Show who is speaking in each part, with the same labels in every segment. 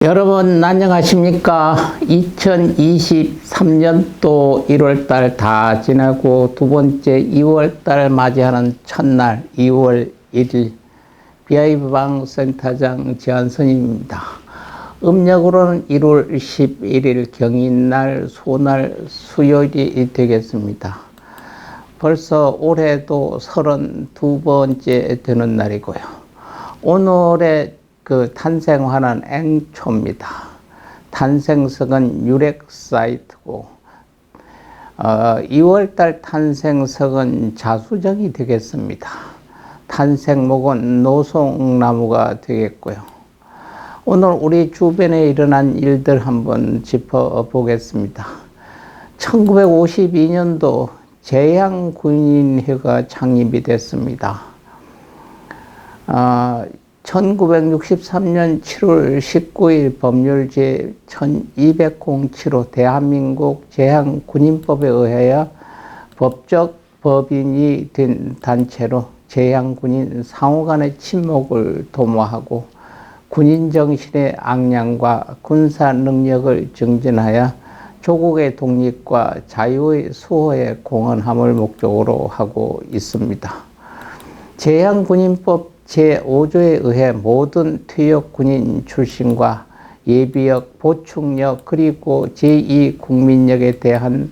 Speaker 1: 여러분 안녕하십니까? 2023년도 1월달 다 지나고 두 번째 2월달 맞이하는 첫날 2월 1일 비아이방 센터장 지한선입니다. 음력으로는 1월 11일 경인날 소날 수요일이 되겠습니다. 벌써 올해도 32번째 되는 날이고요. 오늘의 탄생화는 앵초입니다. 탄생석은 유렉 사이트고 2월달 탄생석은 자수정이 되겠습니다. 탄생목은 노송나무가 되겠고요. 오늘 우리 주변에 일어난 일들 한번 짚어보겠습니다. 1952년도 제양군인회가 창립이 됐습니다. 1963년 7월 19일 법률 제1207호 대한민국 제향군인법에 의하여 법적 법인이 된 단체로 제향군인 상호간의 친목을 도모하고 군인정신의 악량과 군사능력을 증진하여 조국의 독립과 자유의 수호에 공헌함을 목적으로 하고 있습니다. 제향군인법 제5조에 의해 모든 퇴역군인 출신과 예비역, 보충역 그리고 제2국민역에 대한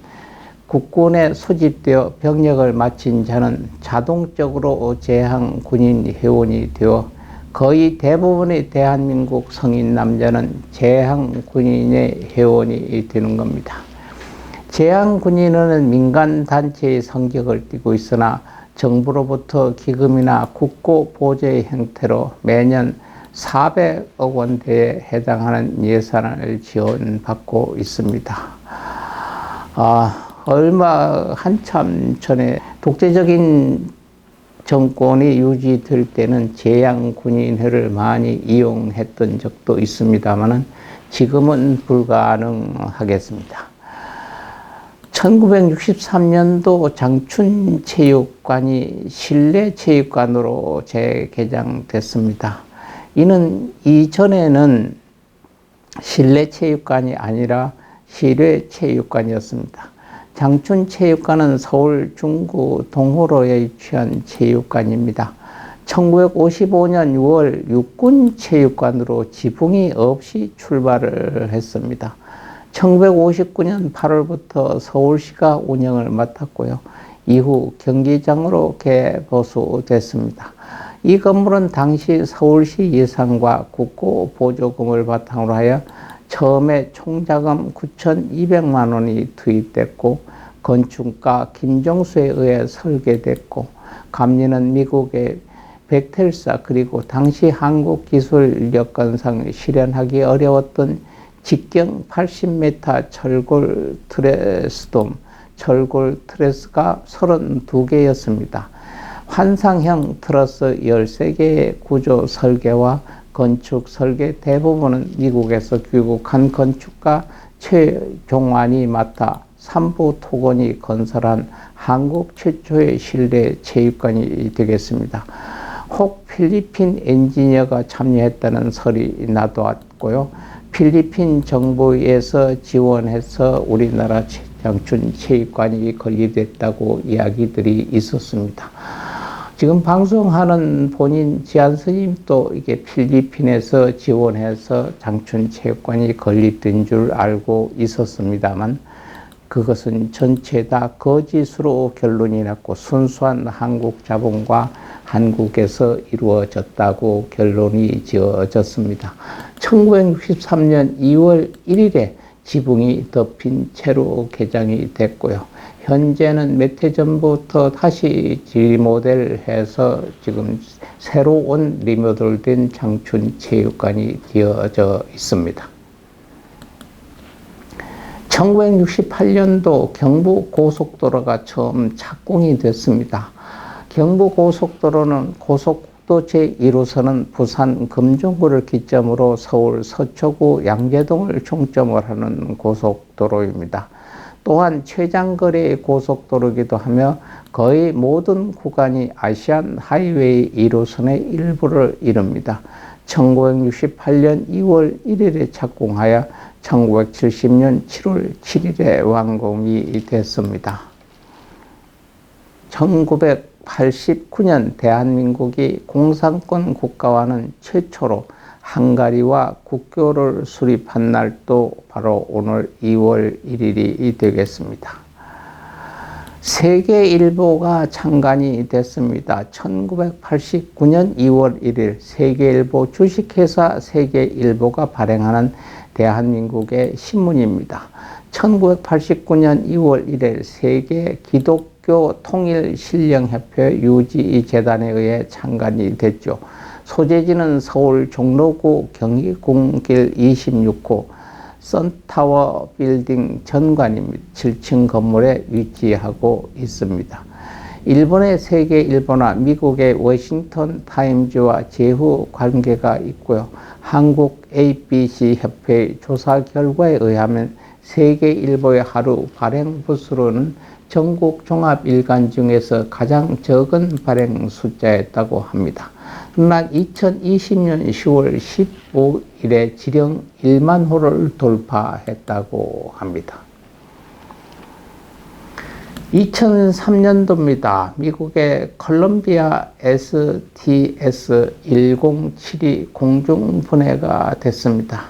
Speaker 1: 국군에 소집되어 병력을 마친 자는 자동적으로 제향군인 회원이 되어 거의 대부분의 대한민국 성인 남자는 제향군인의 회원이 되는 겁니다. 제향군인은 민간단체의 성격을 띠고 있으나 정부로부터 기금이나 국고 보조의 형태로 매년 400억 원대에 해당하는 예산을 지원받고 있습니다. 얼마 한참 전에 독재적인 정권이 유지될 때는 제향군인회를 많이 이용했던 적도 있습니다만 지금은 불가능하겠습니다. 1963년도 장춘체육관이 실내체육관으로 재개장됐습니다. 이는 이전에는 실내체육관이 아니라 실외체육관이었습니다. 장춘체육관은 서울 중구 동호로에 위치한 체육관입니다. 1955년 6월 육군체육관으로 지붕이 없이 출발을 했습니다. 1959년 8월부터 서울시가 운영을 맡았고요. 이후 경기장으로 개보수됐습니다. 이 건물은 당시 서울시 예산과 국고 보조금을 바탕으로 하여 처음에 총자금 9,200만 원이 투입됐고 건축가 김정수에 의해 설계됐고 감리는 미국의 벡텔사 그리고 당시 한국기술 여건상 실현하기 어려웠던 직경 80m 철골 트레스돔, 철골 트레스가 32개였습니다. 환상형 트러스 13개의 구조 설계와 건축 설계 대부분은 미국에서 귀국한 건축가 최종환이 맡아 삼부 토건이 건설한 한국 최초의 실내 체육관이 되겠습니다. 혹 필리핀 엔지니어가 참여했다는 설이 나도왔고요. 필리핀 정부에서 지원해서 우리나라 장춘 체육관이 건립됐다고 이야기들이 있었습니다. 지금 방송하는 본인 지한스님도 이게 필리핀에서 지원해서 장춘 체육관이 건립된 줄 알고 있었습니다만 그것은 전체 다 거짓으로 결론이 났고 순수한 한국 자본과 한국에서 이루어졌다고 결론이 지어졌습니다. 1963년 2월 1일에 지붕이 덮인 채로 개장이 됐고요. 현재는 몇 해 전부터 다시 리모델해서 지금 새로운 리모델된 장춘체육관이 되어져 있습니다. 1968년도 경부고속도로가 처음 착공이 됐습니다. 경부고속도로는 고속국도 제1호선은 부산 금정구를 기점으로 서울 서초구 양재동을 중점으로 하는 고속도로입니다. 또한 최장거리의 고속도로이기도 하며 거의 모든 구간이 아시안 하이웨이 1호선의 일부를 이룹니다. 1968년 2월 1일에 착공하여 1970년 7월 7일에 완공이 됐습니다. 1989년 대한민국이 공산권 국가와는 최초로 헝가리와 국교를 수립한 날도 바로 오늘 2월 1일이 되겠습니다. 세계일보가 창간이 됐습니다. 1989년 2월 1일 세계일보 주식회사 세계일보가 발행하는 대한민국의 신문입니다. 1989년 2월 1일 세계 기독교 통일신령협회 유지재단에 의해 창간이 됐죠. 소재지는 서울 종로구 경희궁길 26호 선타워 빌딩 전관입니다. 7층 건물에 위치하고 있습니다. 일본의 세계일보나 미국의 워싱턴 타임즈와 제휴 관계가 있고요. 한국 ABC 협회의 조사 결과에 의하면 세계일보의 하루 발행 부수로는 전국 종합일간 중에서 가장 적은 발행 숫자였다고 합니다. 그러나 2020년 10월 15일에 지령 1만 호를 돌파했다고 합니다. 2003년도입니다. 미국의 콜롬비아 STS-107이 공중분해가 됐습니다.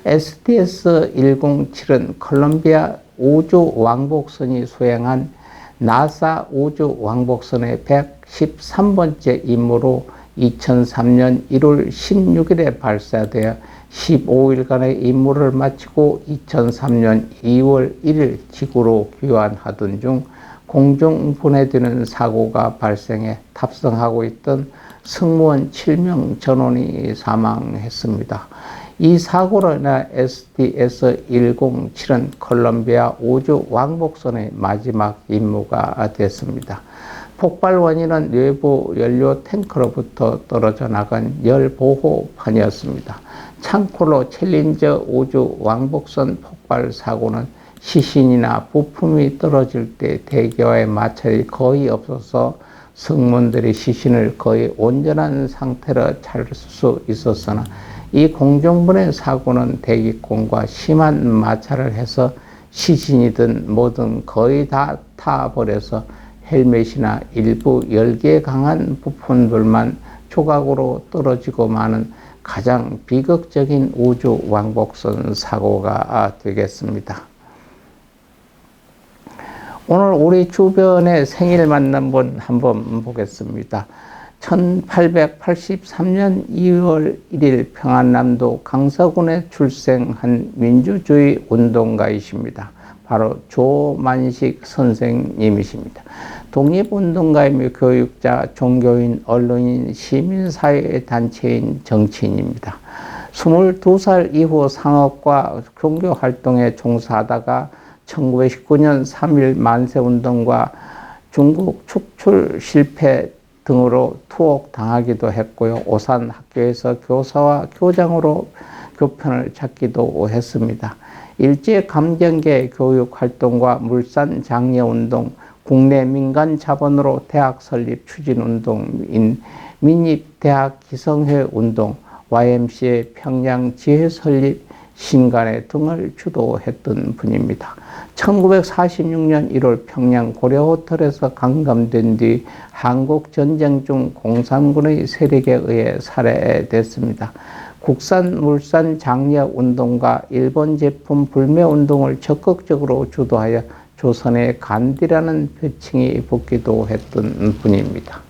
Speaker 1: STS-107은 콜롬비아 우주 왕복선이 수행한 나사 우주 왕복선의 113번째 임무로 2003년 1월 16일에 발사되어 15일간의 임무를 마치고 2003년 2월 1일 지구로 귀환하던 중 공중 분해되는 사고가 발생해 탑승하고 있던 승무원 7명 전원이 사망했습니다. 이 사고로 인해 STS-107은 콜롬비아 우주 왕복선의 마지막 임무가 됐습니다. 폭발 원인은 외부 연료 탱크로부터 떨어져 나간 열 보호판이었습니다. 참고로 챌린저 우주 왕복선 폭발 사고는 시신이나 부품이 떨어질 때 대기와의 마찰이 거의 없어서 승무원들이 시신을 거의 온전한 상태로 찾을 수 있었으나 이 공중분해 사고는 대기권과 심한 마찰을 해서 시신이든 뭐든 거의 다 타버려서 헬멧이나 일부 열기에 강한 부품들만 조각으로 떨어지고 마는 가장 비극적인 우주 왕복선 사고가 되겠습니다. 오늘 우리 주변의 생일 만난 분 한번 보겠습니다. 1883년 2월 1일 평안남도 강서군에 출생한 민주주의 운동가이십니다. 바로 조만식 선생님이십니다. 독립운동가이며 교육자, 종교인, 언론인, 시민사회 단체인, 정치인입니다. 22살 이후 상업과 종교활동에 종사하다가 1919년 3.1 만세운동과 중국 축출 실패 등으로 투옥당하기도 했고요. 오산 학교에서 교사와 교장으로 교편을 찾기도 했습니다. 일제감정계 교육활동과 물산장려운동, 국내 민간 자본으로 대학 설립 추진운동인 민입대학 기성회 운동, YMCA 평양 지회 설립 신간회 등을 주도했던 분입니다. 1946년 1월 평양 고려호텔에서 감금된 뒤 한국전쟁 중 공산군의 세력에 의해 살해됐습니다. 국산 물산 장려 운동과 일본 제품 불매 운동을 적극적으로 주도하여 조선의 간디라는 표칭이 붙기도 했던 분입니다.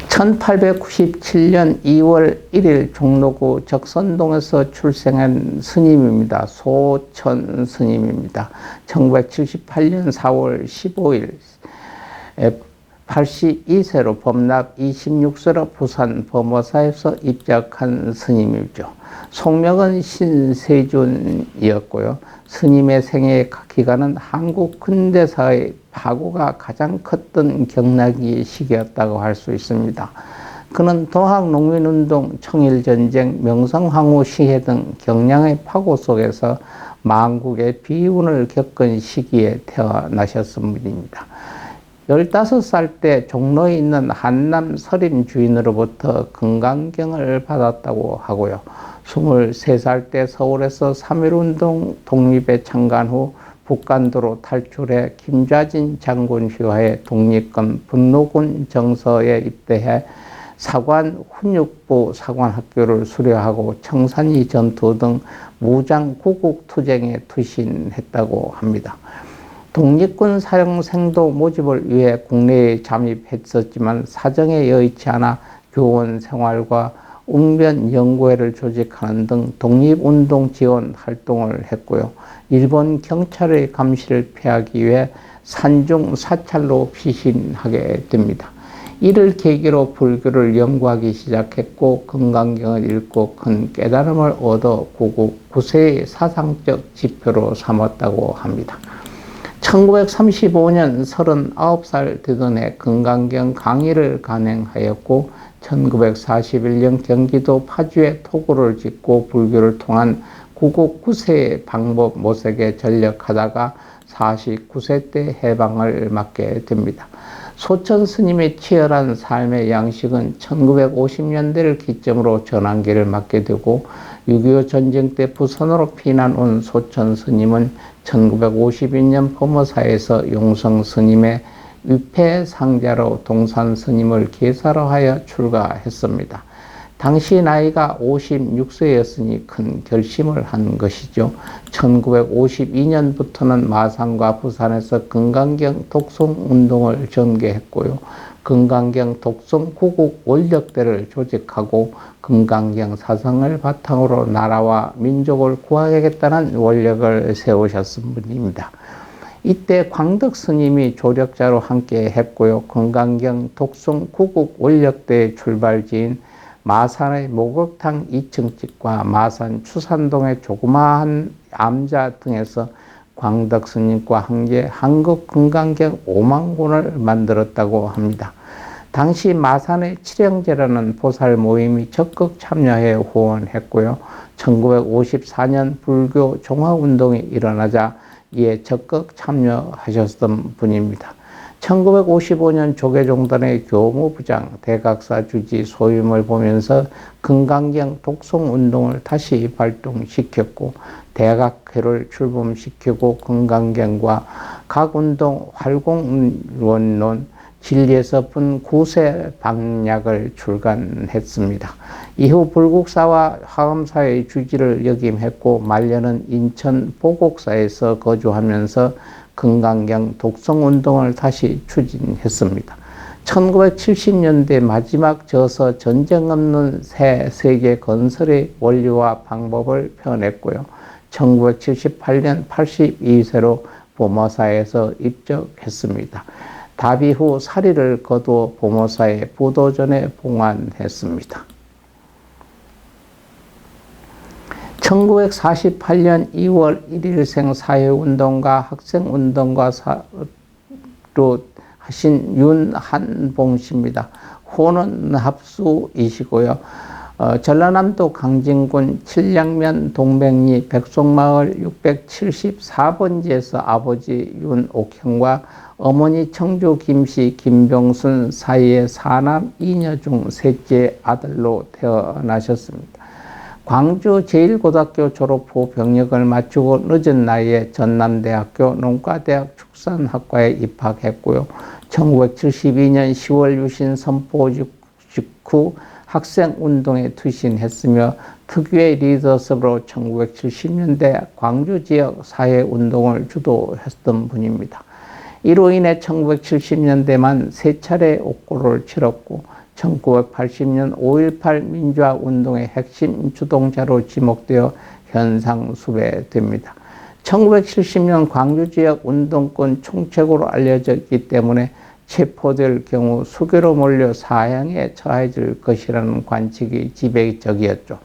Speaker 1: 1897년 2월 1일 종로구 적선동에서 출생한 스님입니다. 소천 스님입니다. 1978년 4월 15일 82세로 범납 26세로 부산 범어사에서 입적한 스님이죠. 속명은 신세준이었고요. 스님의 생애 기간은 한국 근대사의 파고가 가장 컸던 경락기 시기였다고 할 수 있습니다. 그는 동학농민운동, 청일전쟁, 명성황후 시해 등 경량의 파고 속에서 만국의 비운을 겪은 시기에 태어나셨은 분입니다. 15살 때 종로에 있는 한남 서림 주인으로부터 금강경을 받았다고 하고요. 23살 때 서울에서 3.1운동 독립에 참가한 후 북간도로 탈출해 김좌진 장군 휘하에 독립군 분노군 정서에 입대해 사관 훈육부 사관학교를 수료하고 청산리 전투 등 무장 구국투쟁에 투신했다고 합니다. 독립군 사형생도 모집을 위해 국내에 잠입했었지만 사정에 여의치 않아 교원 생활과 웅변 연구회를 조직하는 등 독립운동 지원 활동을 했고요. 일본 경찰의 감시를 피하기 위해 산중 사찰로 피신하게 됩니다. 이를 계기로 불교를 연구하기 시작했고 금강경을 읽고 큰 깨달음을 얻어 구국 9세의 사상적 지표로 삼았다고 합니다. 1935년 39살 되던 해 금강경 강의를 간행하였고 1941년 경기도 파주에 토구를 짓고 불교를 통한 구국 9세의 방법 모색에 전력하다가 49세 때 해방을 맞게 됩니다. 소천 스님의 치열한 삶의 양식은 1950년대를 기점으로 전환기를 맞게 되고 6.25 전쟁 때 부산으로 피난 온 소천 스님은 1952년 범어사에서 용성 스님의 위패 상자로 동산 스님을 계사로 하여 출가했습니다. 당시 나이가 56세였으니 큰 결심을 한 것이죠. 1952년부터는 마산과 부산에서 금강경 독송운동을 전개했고요. 금강경 독송 구국 원력대를 조직하고 금강경 사상을 바탕으로 나라와 민족을 구하겠다는 원력을 세우셨은 분입니다. 이때 광덕 스님이 조력자로 함께 했고요. 금강경 독송 구국 원력대의 출발지인 마산의 목욕탕 2층 집과 마산 추산동의 조그마한 암자 등에서 광덕 스님과 함께 한국 금강경 5만 권을 만들었다고 합니다. 당시 마산의 칠영제라는 보살 모임이 적극 참여해 후원했고요. 1954년 불교 종화운동이 일어나자 이에 적극 참여하셨던 분입니다. 1955년 조계종단의 교무부장, 대각사 주지 소임을 보면서 금강경 독송운동을 다시 발동시켰고 대각회를 출범시키고 금강경과 각운동 활공원론 진리에서 분 9세 방략을 출간했습니다. 이후 불국사와 화엄사의 주지를 역임했고 말년은 인천 보곡사에서 거주하면서 금강경 독송운동을 다시 추진했습니다. 1970년대 마지막 저서 전쟁 없는 새 세계 건설의 원리와 방법을 펴냈고요. 1978년 82세로 보모사에서 입적했습니다. 답이 후 사리를 거두어 보모사의 부도전에 봉환했습니다. 1948년 2월 1일생 사회운동가 학생운동가로 하신 윤한봉 씨입니다. 호는 합수이시고요. 전라남도 강진군 칠량면 동백리 백송마을 674번지에서 아버지 윤옥형과 어머니 청주 김씨 김병순 사이의 사남 2녀 중 셋째 아들로 태어나셨습니다. 광주 제1고등학교 졸업 후 병역을 마치고 늦은 나이에 전남대학교 농과대학 축산학과에 입학했고요. 1972년 10월 유신 선포 직후 학생운동에 투신했으며 특유의 리더십으로 1970년대 광주 지역 사회운동을 주도했던 분입니다. 이로 인해 1970년대만 3차례 옥고를 치렀고 1980년 5.18 민주화운동의 핵심 주동자로 지목되어 현상 수배됩니다. 1970년 광주 지역 운동권 총책으로 알려져 있기 때문에 체포될 경우 수괴로 몰려 사형에 처해질 것이라는 관측이 지배적이었죠.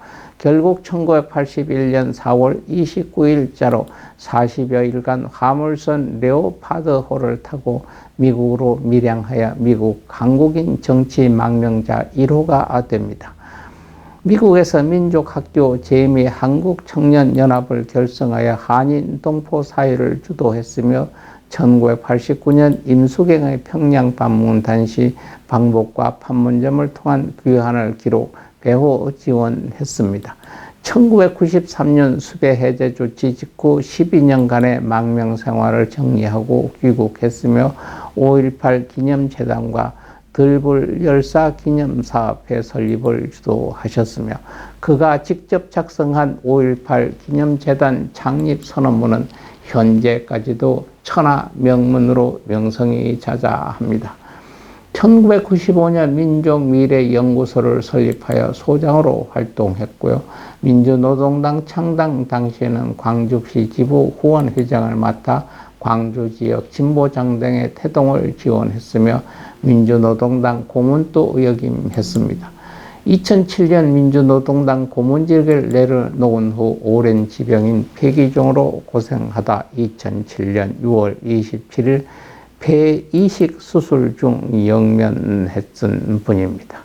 Speaker 1: 결국 1981년 4월 29일자로 40여일간 화물선 레오파드호를 타고 미국으로 밀양하여 미국 한국인 정치 망명자 1호가 됩니다. 미국에서 민족학교 재미 한국청년연합을 결성하여 한인 동포 사회를 주도했으며 1989년 임수경의 평양 방문 당시 방북과 판문점을 통한 귀환을 기록 배후 지원했습니다. 1993년 수배 해제 조치 직후 12년간의 망명 생활을 정리하고 귀국했으며 5.18 기념재단과 들불 열사 기념사업회 설립을 주도하셨으며 그가 직접 작성한 5.18 기념재단 창립 선언문은 현재까지도 천하 명문으로 명성이 자자합니다. 1995년 민족미래연구소를 설립하여 소장으로 활동했고요. 민주노동당 창당 당시에는 광주시 지부 후원회장을 맡아 광주지역 진보장당의 태동을 지원했으며 민주노동당 고문도 역임했습니다. 2007년 민주노동당 고문직을 내려놓은 후 오랜 지병인 폐기종으로 고생하다 2007년 6월 27일 폐이식 수술 중 영면했던 분입니다.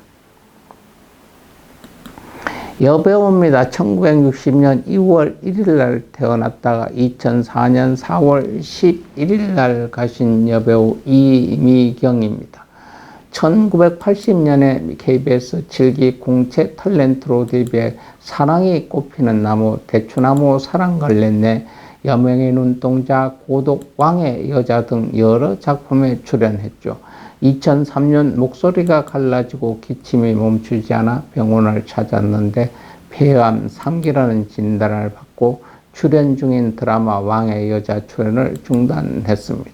Speaker 1: 여배우입니다. 1960년 2월 1일 날 태어났다가 2004년 4월 11일 날 가신 여배우 이미경입니다. 1980년에 KBS 7기 공채 탤런트로 데뷔해 사랑이 꽃피는 나무, 대추나무 사랑걸레네, 여명의 눈동자, 고독, 왕의 여자 등 여러 작품에 출연했죠. 2003년 목소리가 갈라지고 기침이 멈추지 않아 병원을 찾았는데 폐암 3기라는 진단을 받고 출연 중인 드라마 왕의 여자 출연을 중단했습니다.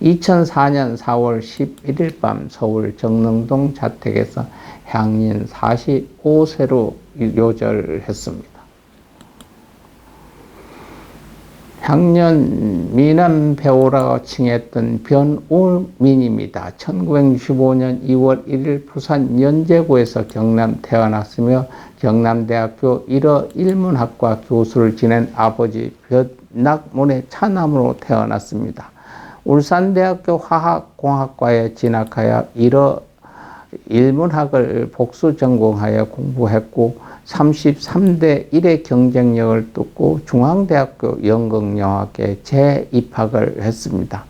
Speaker 1: 2004년 4월 11일 밤 서울 정릉동 자택에서 향년 45세로 요절했습니다. 향년 미남 배우라고 칭했던 변우민입니다. 1965년 2월 1일 부산 연제구에서 경남 태어났으며 경남대학교 1어 일문학과 교수를 지낸 아버지 벼낙문의 차남으로 태어났습니다. 울산대학교 화학공학과에 진학하여 1어 일문학을 복수 전공하여 공부했고 33대 1의 경쟁력을 뚫고 중앙대학교 연극영화과에 재입학을 했습니다.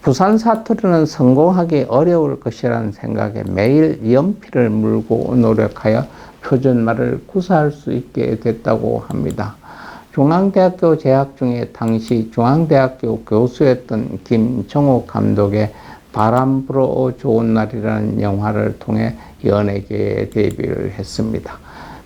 Speaker 1: 부산 사투리는 성공하기 어려울 것이라는 생각에 매일 연필을 물고 노력하여 표준말을 구사할 수 있게 됐다고 합니다. 중앙대학교 재학 중에 당시 중앙대학교 교수였던 김정호 감독의 바람 불어 좋은 날이라는 영화를 통해 연예계에 데뷔를 했습니다.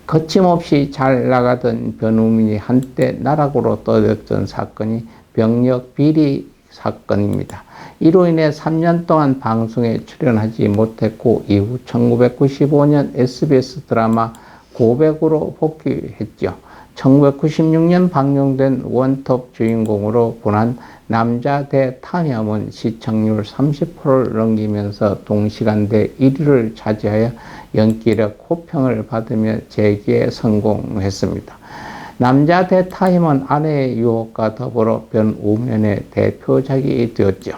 Speaker 1: 거침없이 잘 나가던 변우민이 한때 나락으로 떠졌던 사건이 병력 비리 사건입니다. 이로 인해 3년 동안 방송에 출연하지 못했고 이후 1995년 SBS 드라마 고백으로 복귀했죠. 1996년 방영된 원톱 주인공으로 분한 남자 대 탐험은 시청률 30%를 넘기면서 동시간대 1위를 차지하여 연기력 호평을 받으며 재기에 성공했습니다. 남자 대 탐험은 아내의 유혹과 더불어 변우면의 대표작이 되었죠.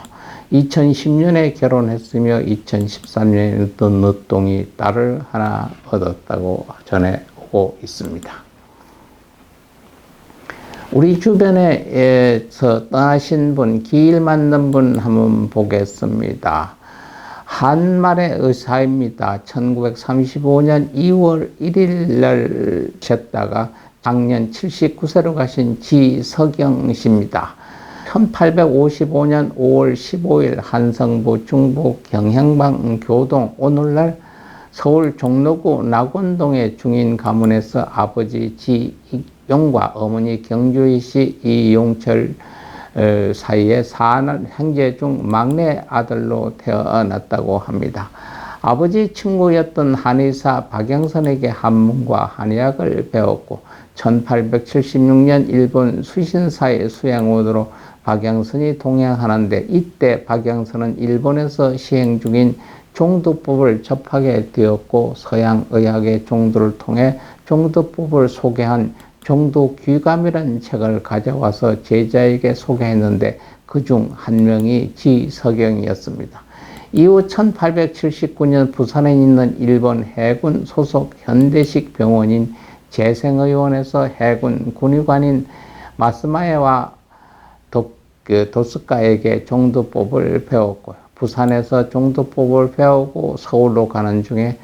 Speaker 1: 2010년에 결혼했으며 2013년에 늦둥이 딸을 하나 얻었다고 전해오고 있습니다. 우리 주변에서 떠나신 분, 기일 맞는 분 한번 보겠습니다. 한말의 의사입니다. 1935년 2월 1일 날 셨다가 작년 79세로 가신 지석영 씨입니다. 1855년 5월 15일 한성부 중부 경향방 교동 오늘날 서울 종로구 낙원동의 중인 가문에서 아버지 지익용과 어머니 경주희 씨 이용철 사이에 4날 형제 중 막내 아들로 태어났다고 합니다. 아버지 친구였던 한의사 박영선에게 한문과 한의학을 배웠고 1876년 일본 수신사의 수양원으로 박영선이 동행하는데 이때 박영선은 일본에서 시행 중인 종두법을 접하게 되었고 서양 의학의 종두를 통해 종두법을 소개한 종두귀감이라는 책을 가져와서 제자에게 소개했는데 그중 한 명이 지석영이었습니다. 이후 1879년 부산에 있는 일본 해군 소속 현대식 병원인 재생의원에서 해군 군의관인 마스마에와 도스카에게 종두법을 배웠고요. 부산에서 종두법을 배우고 서울로 가는 중에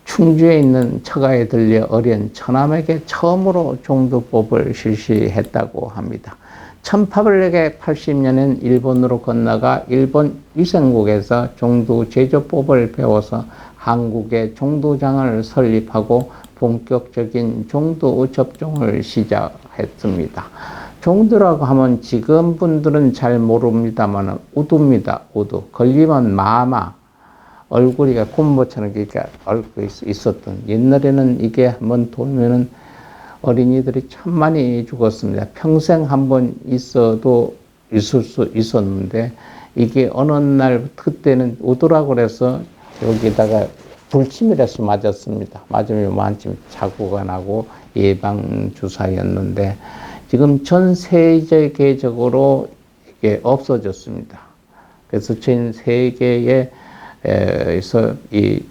Speaker 1: 충주에 있는 처가에 들려 어린 처남에게 처음으로 종두법을 실시했다고 합니다. 1880년엔 일본으로 건너가 일본 위생국에서 종두 제조법을 배워서 한국에 종두장을 설립하고 본격적인 종두 접종을 시작했습니다. 종두라고 하면 지금 분들은 잘 모릅니다만 우두입니다. 우두. 걸리면 마마. 얼굴이 곰보처럼 얽혀 있었던, 옛날에는 이게 한번 돌면은 어린이들이 참 많이 죽었습니다. 평생 한번 있어도 있을 수 있었는데 이게 어느 날 그때는 우두라고 그래서 여기다가 불침이라서 맞았습니다. 맞으면 완전 자국가 나고 예방주사였는데 지금 전 세계적으로 이게 없어졌습니다. 그래서 전 세계에서 이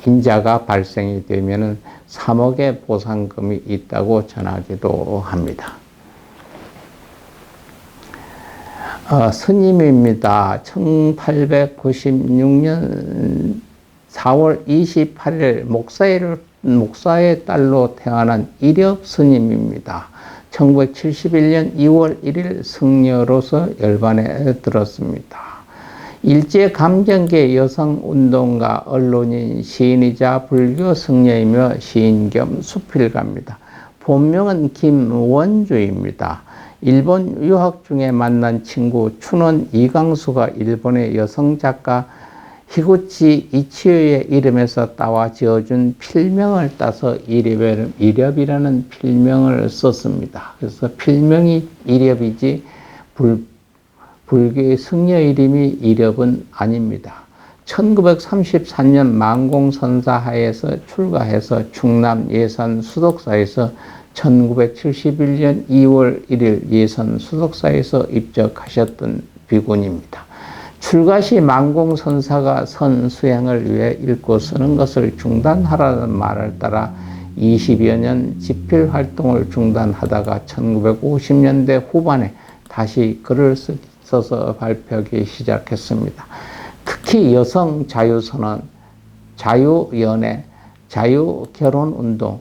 Speaker 1: 인자가 발생이 되면은 3억의 보상금이 있다고 전하기도 합니다. 스님입니다. 1896년 4월 28일 목사의 딸로 태어난 이력 스님입니다. 1971년 2월 1일 승려로서 열반에 들었습니다. 일제감정계 여성운동가, 언론인, 시인이자 불교 승려이며 시인 겸 수필가입니다. 본명은 김원주입니다. 일본 유학 중에 만난 친구 춘원 이강수가 일본의 여성 작가 히구치 이치요의 이름에서 따와 지어준 필명을 따서 이렵이라는 필명을 썼습니다. 그래서 필명이 이렵이지 불교의 승려 이름이 이렵은 아닙니다. 1933년 만공선사하에서 출가해서 충남 예산 수덕사에서 1971년 2월 1일 예산 수덕사에서 입적하셨던 비군입니다. 출가 시 만공선사가 선수행을 위해 읽고 쓰는 것을 중단하라는 말을 따라 20여 년 집필 활동을 중단하다가 1950년대 후반에 다시 글을 써서 발표하기 시작했습니다. 특히 여성 자유선언, 자유연애, 자유결혼운동을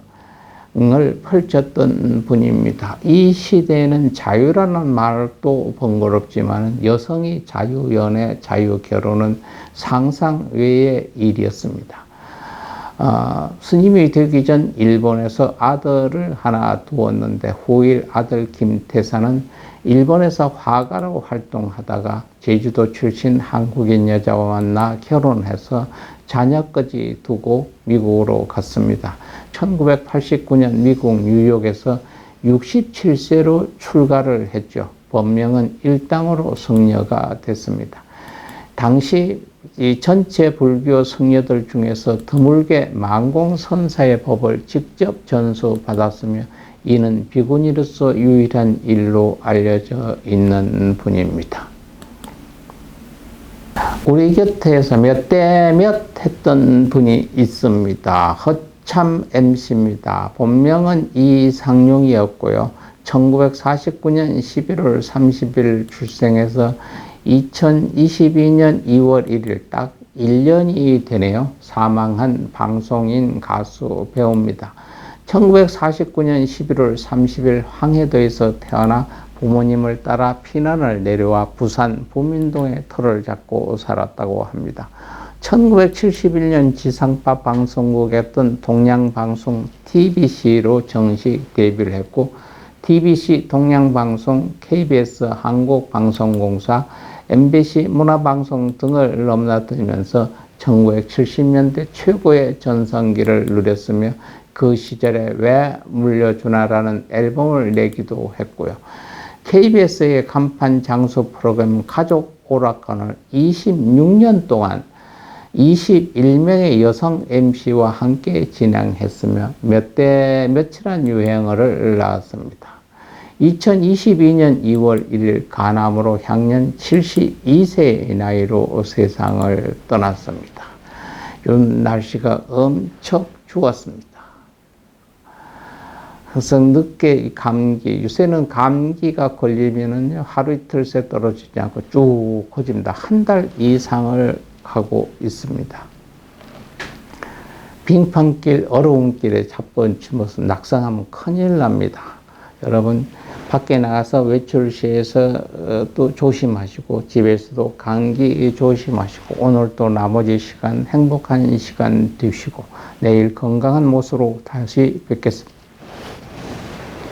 Speaker 1: 펼쳤던 분입니다. 이 시대에는 자유라는 말도 번거롭지만 여성이 자유연애, 자유결혼은 상상 외의 일이었습니다. 스님이 되기 전 일본에서 아들을 하나 두었는데 후일 아들 김태사는 일본에서 화가로 활동하다가 제주도 출신 한국인 여자와 만나 결혼해서 자녀까지 두고 미국으로 갔습니다. 1989년 미국 뉴욕에서 67세로 출가를 했죠. 본명은 일당으로 승려가 됐습니다. 당시 이 전체 불교 승려들 중에서 드물게 만공선사의 법을 직접 전수받았으며 이는 비구니로서 유일한 일로 알려져 있는 분입니다. 우리 곁에서 몇 대 몇 했던 분이 있습니다. 허참 MC입니다. 본명은 이상용이었고요. 1949년 11월 30일 출생해서 2022년 2월 1일 딱 1년이 되네요. 사망한 방송인, 가수, 배우입니다. 1949년 11월 30일 황해도에서 태어나 부모님을 따라 피난을 내려와 부산 부민동에 터를 잡고 살았다고 합니다. 1971년 지상파 방송국에 했던 동양방송 TBC로 정식 데뷔를 했고 TBC 동양방송, KBS 한국방송공사, MBC 문화방송 등을 넘나들면서 1970년대 최고의 전성기를 누렸으며 그 시절에 왜 물려주나라는 앨범을 내기도 했고요. KBS의 간판 장수 프로그램 가족 오락관을 26년 동안 21명의 여성 MC와 함께 진행했으며 몇 대 며칠한 유행어를 낳았습니다. 2022년 2월 1일 간암으로 향년 72세의 나이로 세상을 떠났습니다. 요즘 날씨가 엄청 추웠습니다. 그래서 늦게 감기, 요새는 감기가 걸리면은요, 하루 이틀 새 떨어지지 않고 쭉 커집니다. 한 달 이상을 하고 있습니다. 빙판길, 어려운 길에 자본 치면서 낙상하면 큰일 납니다. 여러분, 밖에 나가서 외출 시에서 또 조심하시고, 집에서도 감기 조심하시고, 오늘 또 나머지 시간 행복한 시간 되시고, 내일 건강한 모습으로 다시 뵙겠습니다.